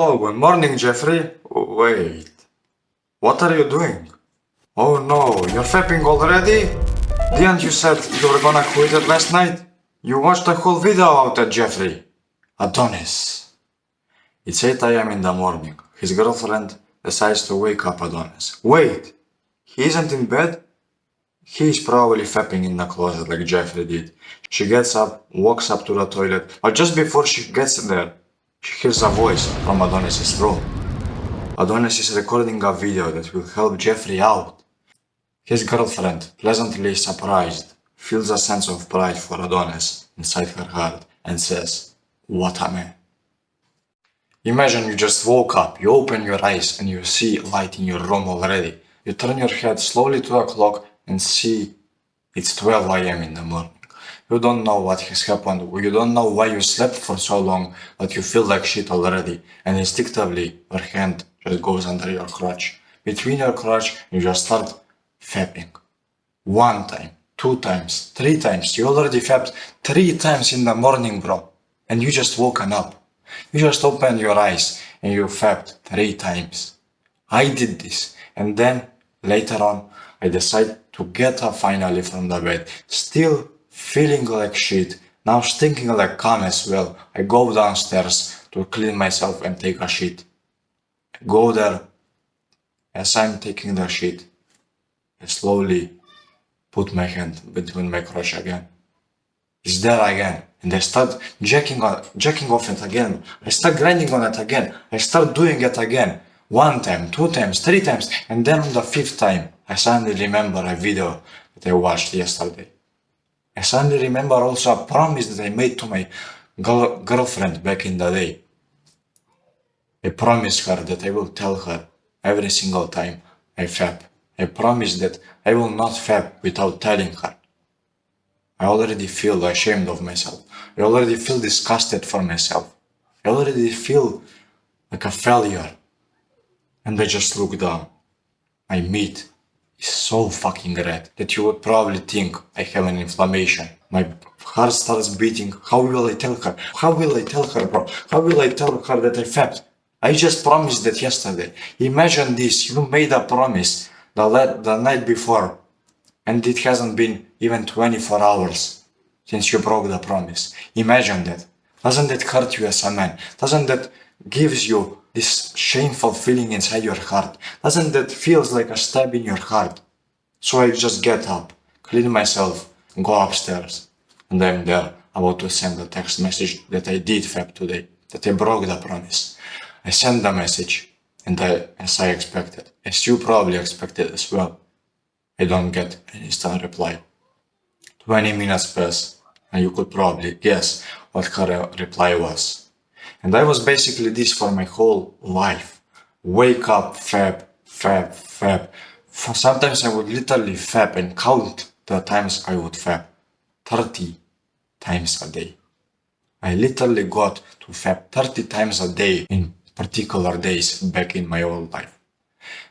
Oh, good morning, Jeffrey. Wait, what are you doing? Oh no, you're fapping already? Didn't you said you were gonna quit it last night? You watched the whole video about it, Jeffrey. Adonis. It's 8 a.m. in the morning. His girlfriend decides to wake up Adonis. Wait, he isn't in bed? He's probably fapping in the closet like Jeffrey did. She gets up, walks up to the toilet, but just before she gets there, she hears a voice from Adonis' room. Adonis is recording a video that will help Jeffrey out. His girlfriend, pleasantly surprised, feels a sense of pride for Adonis inside her heart and says, "What a man." Imagine you just woke up, you open your eyes and you see light in your room already. You turn your head slowly to the clock and see it's 12 a.m. in the morning. You don't know what has happened, you don't know why you slept for so long, but you feel like shit already, and instinctively your hand just goes under your crotch. Between your crotch, you just start fapping. 1 time, 2 times, 3 times. You already fapped 3 times in the morning, bro. And you just woken up. You just opened your eyes and you fapped 3 times. I did this. And then, later on, I decided to get up finally from the bed. Still feeling like shit. Now stinking like cum as well. I go downstairs to clean myself and take a shit. I go there. As I'm taking the shit, I slowly put my hand between my crotch again. It's there again. And I start jacking off it again. I start grinding on it again. I start doing it again. 1 time, 2 times, 3 times. And then on the 5th time, I suddenly remember a video that I watched yesterday. I suddenly remember also a promise that I made to my girlfriend back in the day. I promised her that I will tell her every single time I fap. I promise that I will not fap without telling her. I already feel ashamed of myself. I already feel disgusted for myself. I already feel like a failure. And I just look down. My meat is so fucking red that you would probably think I have an inflammation. My heart starts beating. How will I tell her? How will I tell her, bro? How will I tell her that I fapped? I just promised that yesterday. Imagine this, you made a promise the night before, and it hasn't been even 24 hours since you broke the promise. Imagine that. Doesn't that hurt you as a man? Doesn't that gives you this shameful feeling inside your heart? Doesn't that feels like a stab in your heart? So I just get up, clean myself, go upstairs, and I'm there about to send a text message that I did fap today, that I broke the promise. I send the message, and as I expected, as you probably expected as well, I don't get an instant reply. 20 minutes pass, and you could probably guess what her reply was. And I was basically this for my whole life. Wake up, fap, fap, fap. Sometimes I would literally fap and count the times I would fap. 30 times a day. I literally got to fap 30 times a day in particular days back in my old life.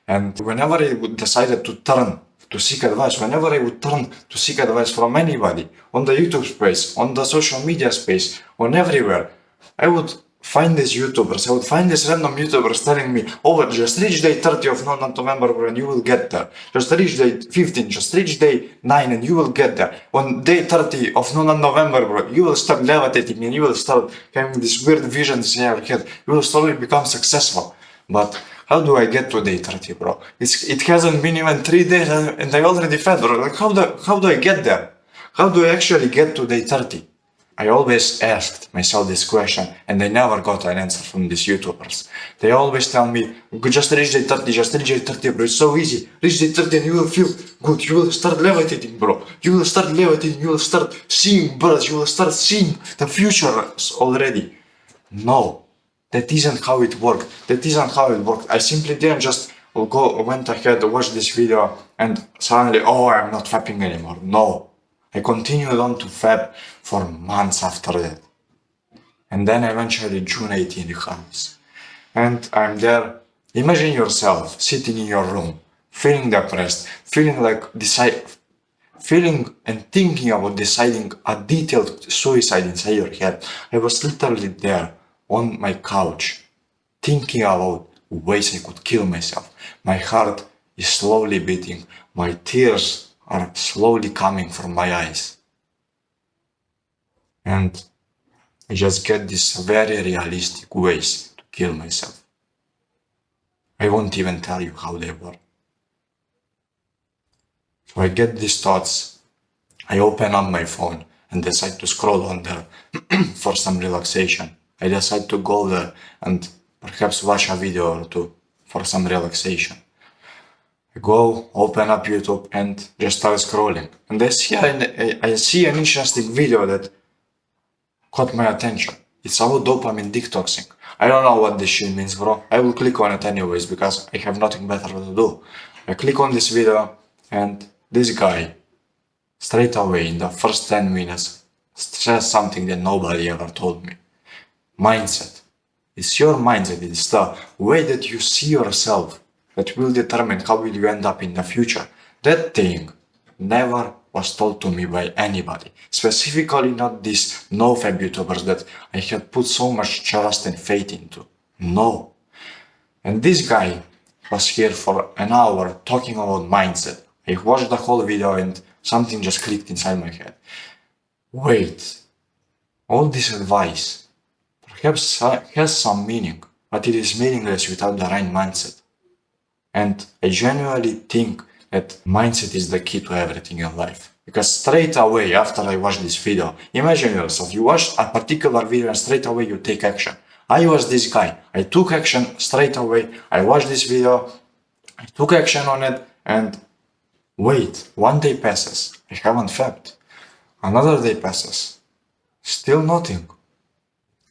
And whenever I would decided to turn to seek advice, whenever I would turn to seek advice from anybody, on the YouTube space, on the social media space, on everywhere, I would find these YouTubers, I would find these random YouTubers telling me, oh, just reach day 30 of November and you will get there. Just reach day 15, just reach day 9 and you will get there. On day 30 of November, bro, you will start levitating and you will start having these weird visions in your head. You will slowly become successful. But how do I get to day 30, bro? It hasn't been even 3 days and I already fed, bro. Like, how do I get there? How do I actually get to day 30? I always asked myself this question and I never got an answer from these YouTubers. They always tell me, just reach day 30, just reach day 30, bro. It's so easy. Reach day 30 and you will feel good. You will start levitating, bro. You will start levitating. You will start seeing birds. You will start seeing the future already. No, that isn't how it worked. That isn't how it worked. I simply didn't just went ahead, watch this video and suddenly, oh, I'm not fapping anymore. No. I continued on to fap for months after that. And then eventually June 18 comes. And I'm there. Imagine yourself sitting in your room, feeling depressed, feeling and thinking about deciding a detailed suicide inside your head. I was literally there on my couch, thinking about ways I could kill myself. My heart is slowly beating, my tears are slowly coming from my eyes. And I just get these very realistic ways to kill myself. I won't even tell you how they were. So I get these thoughts, I open up my phone and decide to scroll on there for some relaxation. I decide to go there and perhaps watch a video or two for some relaxation. I go, open up YouTube and just start scrolling. And I see an interesting video that caught my attention. It's about dopamine detoxing. I don't know what this shit means, bro. I will click on it anyways because I have nothing better to do. I click on this video and this guy, straight away in the first 10 minutes, says something that nobody ever told me. Mindset. It's your mindset. It's the way that you see yourself that will determine how will you end up in the future. That thing never was told to me by anybody, specifically not these Nofap YouTubers that I had put so much trust and faith into. No. And this guy was here for an hour talking about mindset. I watched the whole video and something just clicked inside my head. Wait, all this advice perhaps has some meaning, but it is meaningless without the right mindset. And I genuinely think that mindset is the key to everything in life. Because straight away after I watched this video, imagine yourself, you watch a particular video and straight away you take action. I was this guy. I took action straight away. I watched this video, I took action on it, and wait, 1 day passes. I haven't fapped. Another day passes. Still nothing.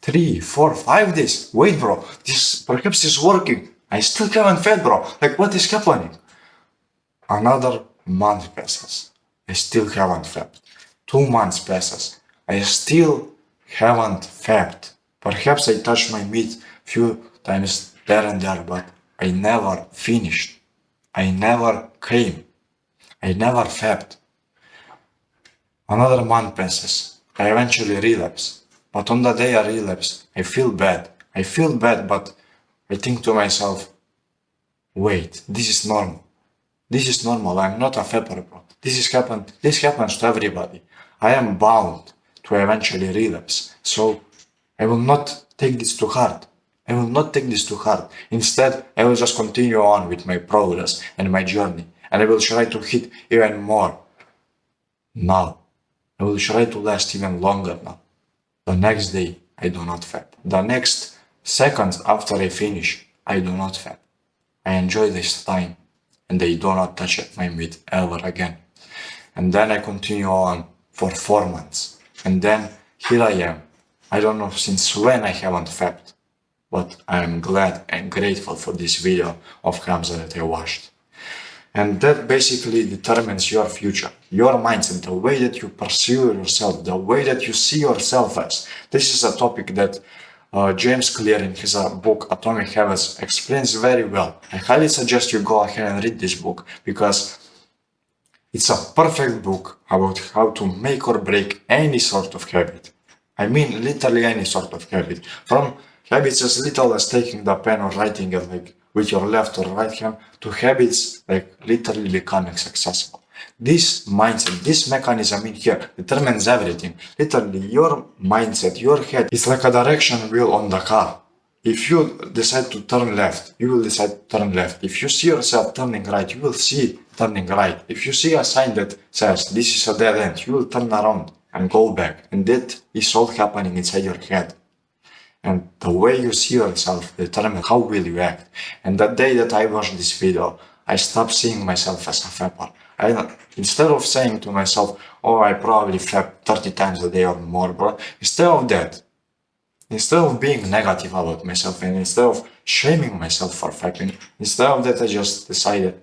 3, 4, 5 days. Wait, bro, this perhaps is working. I still haven't fed, bro. Like, what is happening? Another month passes. I still haven't fapped. 2 months passes. I still haven't fapped. Perhaps I touched my meat few times there and there, but I never finished. I never came. I never fapped. Another month passes. I eventually relapse. But on the day I relapse, I feel bad. I feel bad, but I think to myself, wait, this is normal. This is normal. I'm not a fapper, bro. This happens to everybody. I am bound to eventually relapse. So I will not take this to heart. I will not take this to heart. Instead, I will just continue on with my progress and my journey. And I will try to hit even more. Now. I will try to last even longer now. The next day, I do not fap. The next seconds after I finish, I do not fap. I enjoy this time. And I do not touch my meat ever again. And then I continue on for 4 months. And then here I am. I don't know since when I haven't fapped. But I am glad and grateful for this video of Hamza that I watched. And that basically determines your future, your mindset, the way that you pursue yourself, the way that you see yourself as. This is a topic that James Clear in his book Atomic Habits explains very well. I highly suggest you go ahead and read this book because it's a perfect book about how to make or break any sort of habit. I mean literally any sort of habit. From habits as little as taking the pen or writing it like with your left or right hand to habits like literally becoming successful. This mindset, this mechanism in here determines everything. Literally, your mindset, your head is like a direction wheel on the car. If you decide to turn left, you will decide to turn left. If you see yourself turning right, you will see turning right. If you see a sign that says this is a dead end, you will turn around and go back. And that is all happening inside your head. And the way you see yourself determines how will you act. And that day that I watched this video, I stopped seeing myself as a fapper. Instead of saying to myself, oh, I probably fap 30 times a day or more, bro. Instead of being negative about myself and instead of shaming myself for fapping, instead of that I just decided,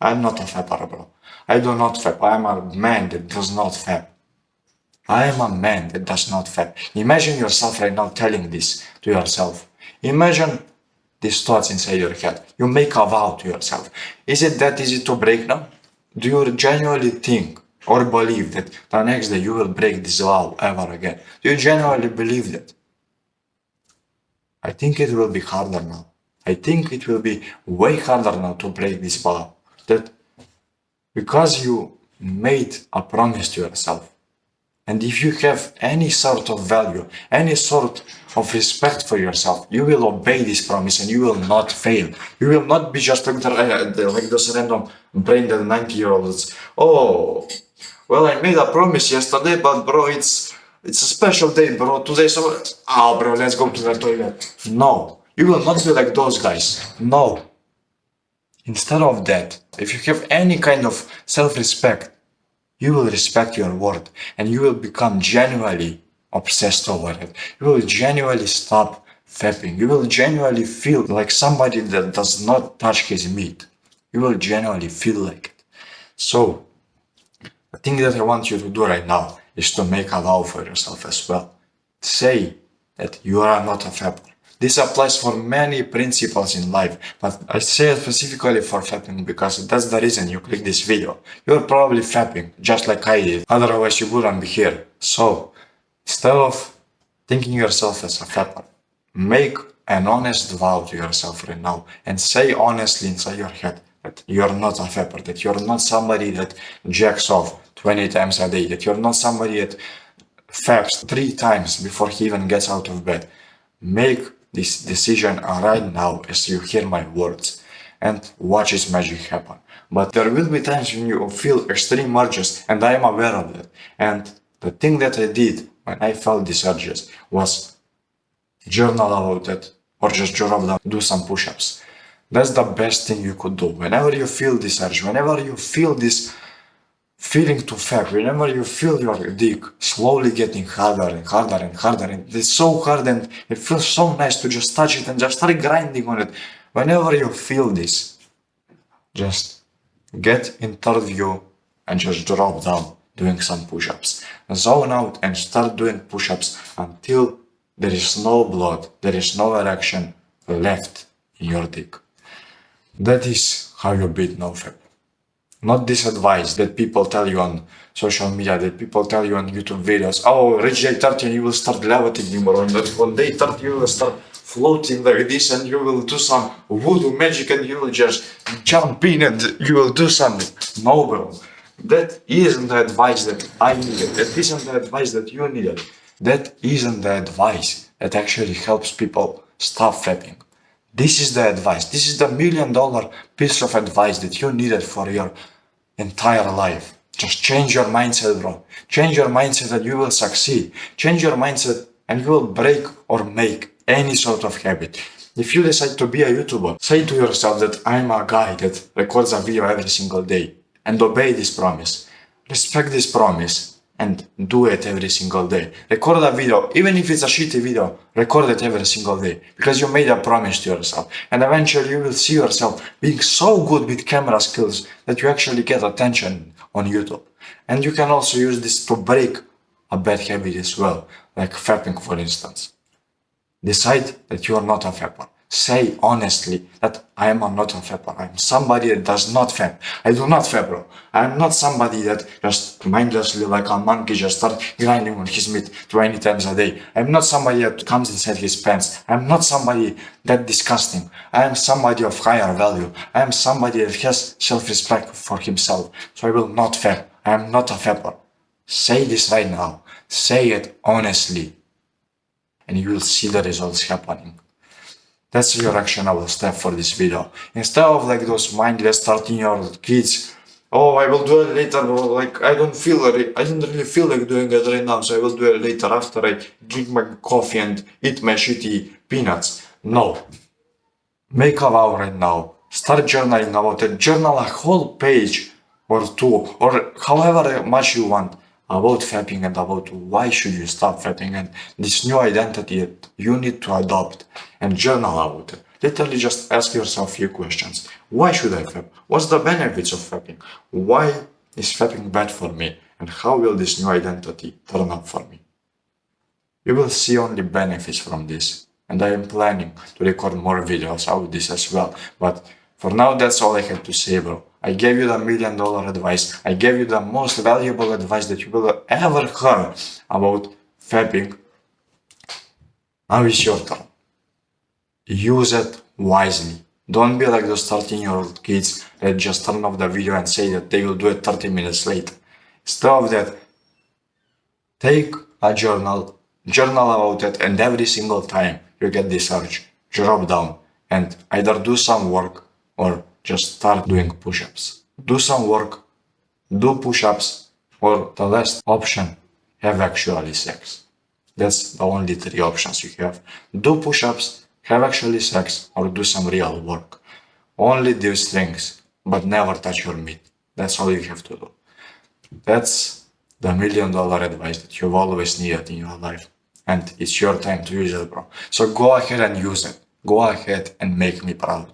I'm not a fapper, bro. I do not fap. I am a man that does not fap. I am a man that does not fap. Imagine yourself right now telling this to yourself. Imagine these thoughts inside your head. You make a vow to yourself. Is it that easy to break now? Do you genuinely think or believe that the next day you will break this vow ever again? Do you genuinely believe that? I think it will be harder now. I think it will be way harder now to break this vow. That because you made a promise to yourself, and if you have any sort of value, any sort of respect for yourself, you will obey this promise and you will not fail. You will not be just like those random brain dead 90-year-olds. Oh, well, I made a promise yesterday, but bro, it's a special day, bro. Today, so bro, let's go to the toilet. No, you will not be like those guys. No. Instead of that, if you have any kind of self-respect, you will respect your word and you will become genuinely obsessed over it. You will genuinely stop fapping. You will genuinely feel like somebody that does not touch his meat. You will genuinely feel like it. So, the thing that I want you to do right now is to make a vow for yourself as well. Say that you are not a fapper. This applies for many principles in life, but I say it specifically for fapping because that's the reason you click this video. You're probably fapping, just like I did, otherwise you wouldn't be here. So, instead of thinking yourself as a fapper, make an honest vow to yourself right now and say honestly inside your head that you're not a fapper, that you're not somebody that jacks off 20 times a day, that you're not somebody that faps 3 times before he even gets out of bed. Make this decision right now as you hear my words and watch this magic happen. But there will be times when you feel extreme urges and I am aware of that. And the thing that I did when I felt these urges was journal about it or just journal down, do some push-ups. That's the best thing you could do. Whenever you feel this urge, whenever you feel this feeling to fap, whenever you feel your dick slowly getting harder and harder and harder, and it's so hard and it feels so nice to just touch it and just start grinding on it. Whenever you feel this, just get in third view and just drop down doing some push-ups. Zone out and start doing push-ups until there is no blood, there is no erection left in your dick. That is how you beat Nofap. Not this advice that people tell you on social media, that people tell you on YouTube videos. Oh, reach day 30 and you will start levitating, or on day 30 you will start floating like this and you will do some voodoo magic and you will just jump in and you will do something. No, bro. That isn't the advice that I needed. That isn't the advice that you needed. That isn't the advice that actually helps people stop fapping. This is the advice. This is the $1 million piece of advice that you needed for your entire life. Just change your mindset, bro. Change your mindset that you will succeed. Change your mindset and you will break or make any sort of habit. If you decide to be a YouTuber, say to yourself that I'm a guy that records a video every single day and obey this promise. Respect this promise and do it every single day. Record a video, even if it's a shitty video, record it every single day because you made a promise to yourself. And eventually you will see yourself being so good with camera skills that you actually get attention on YouTube. And you can also use this to break a bad habit as well, like fapping, for instance. Decide that you are not a fapper. Say honestly that I am not a fapper. I am somebody that does not fap. I do not fap, bro. I am not somebody that just mindlessly like a monkey just start grinding on his meat 20 times a day. I am not somebody that comes inside his pants. I am not somebody that disgusting. I am somebody of higher value. I am somebody that has self-respect for himself. So I will not fap. I am not a fapper. Say this right now. Say it honestly. And you will see the results happening. That's your actionable step for this video. Instead of like those mindless 13-year-old kids, oh, I will do it later, or like I don't really feel like doing it right now, so I will do it later after I drink my coffee and eat my shitty peanuts. No. Make a vow right now. Start journaling about it. Journal a whole page or 2, or however much you want, about fapping and about why should you stop fapping and this new identity that you need to adopt, and journal about it. Literally just ask yourself a few questions. Why should I fap? What's the benefits of fapping? Why is fapping bad for me? And how will this new identity turn up for me? You will see only benefits from this. And I am planning to record more videos about this as well. But for now, that's all I have to say, bro. I gave you the $1 million advice. I gave you the most valuable advice that you will ever hear about fapping. Now it's your turn. use it wisely. Don't be like those 13-year-old kids that just turn off the video and say that they will do it 30 minutes later. Instead of that, take a journal about it, and every single time you get this urge, drop down and either do some work or just start doing push-ups. Do some work, do push-ups, or the last option, have actually sex. That's the only three options you have. Do push-ups, have actually sex, or do some real work. Only these things, but never touch your meat. That's all you have to do. That's the $1 million advice that you've always needed in your life. And it's your time to use it, bro. So go ahead and use it. Go ahead and make me proud.